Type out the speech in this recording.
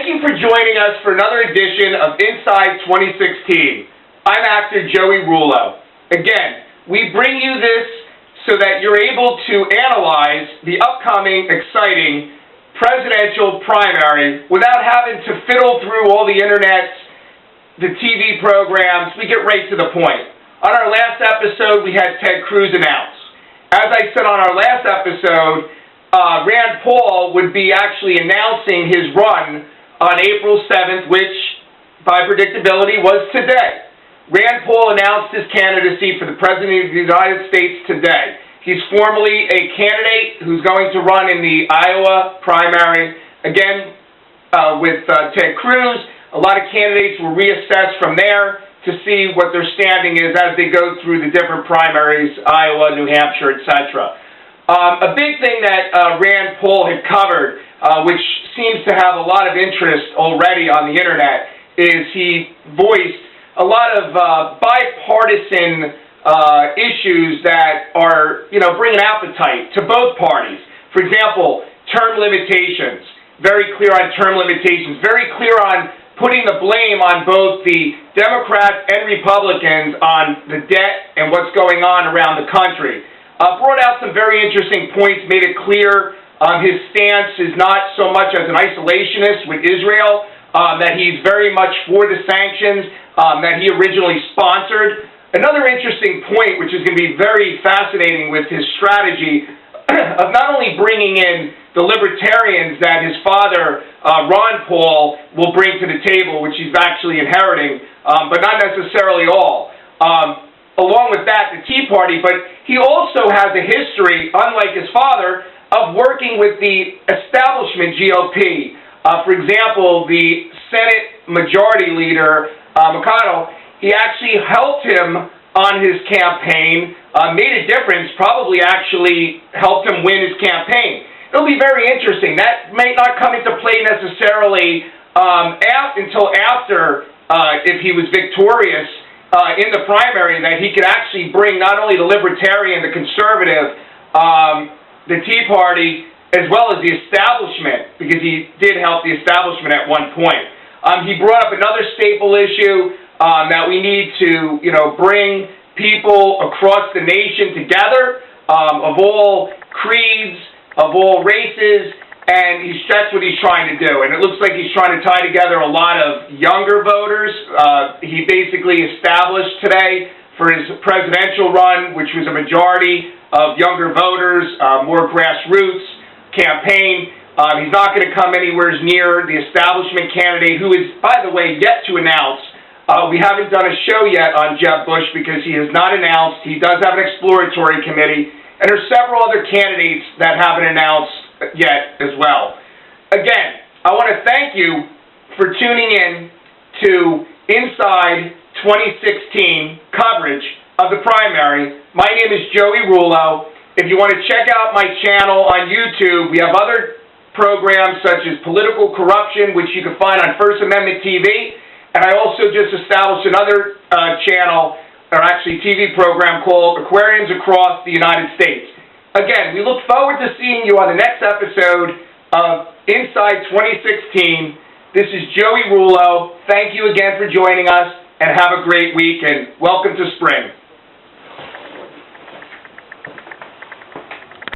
Thank you for joining us for another edition of Inside 2016. I'm actor Joey Rullo. Again, we bring you this so that you're able to analyze the upcoming, exciting presidential primary without having to fiddle through all the internet, the TV programs. We get right to the point. On our last episode, we had Ted Cruz announce. As I said on our last episode, Rand Paul would be actually announcing his run on April 7th, which, by predictability, was today. Rand Paul announced his candidacy for the President of the United States today. He's formally a candidate who's going to run in the Iowa primary. Again, with Ted Cruz, a lot of candidates will reassess from there to see what their standing is as they go through the different primaries, Iowa, New Hampshire, etc. A big thing that Rand Paul had covered, which seems to have a lot of interest already on the internet, is he voiced a lot of bipartisan issues that are, bringing appetite to both parties. For example, term limitations. Very clear on term limitations. Very clear on putting the blame on both the Democrats and Republicans on the debt and what's going on around the country. Brought out some very interesting points, made it clear his stance is not so much as an isolationist with Israel, that he's very much for the sanctions that he originally sponsored. Another interesting point, which is going to be very fascinating with his strategy of not only bringing in the libertarians that his father, Ron Paul, will bring to the table, which he's actually inheriting, but not necessarily all. Along with that, the Tea Party, but he also has a history, unlike his father, of working with the establishment GOP. For example, the Senate Majority Leader, McConnell, he actually helped him on his campaign, made a difference, probably actually helped him win his campaign. It'll be very interesting. That may not come into play necessarily until after, if he was victorious in the primary, that he could actually bring not only the Libertarian, the Conservative, the Tea Party, as well as the establishment, because he did help the establishment at one point. He brought up another staple issue that we need to, bring people across the nation together, of all creeds, of all races, and that's what he's trying to do. And it looks like he's trying to tie together a lot of younger voters. He basically established today for his presidential run, which was a majority of younger voters, more grassroots campaign. He's not going to come anywhere near the establishment candidate, who is, by the way, yet to announce. We haven't done a show yet on Jeb Bush because he has not announced. He does have an exploratory committee, and there's several other candidates that haven't announced yet as well. Again, I want to thank you for tuning in to Inside 2016 coverage of the primary. My name is Joey Rullo. If you want to check out my channel on YouTube, we have other programs such as Political Corruption, which you can find on First Amendment TV, and I also just established another channel, or actually TV program, called Aquarians Across the United States. Again, we look forward to seeing you on the next episode of Inside 2016. This is Joey Rullo. Thank you again for joining us, and have a great week, and welcome to spring.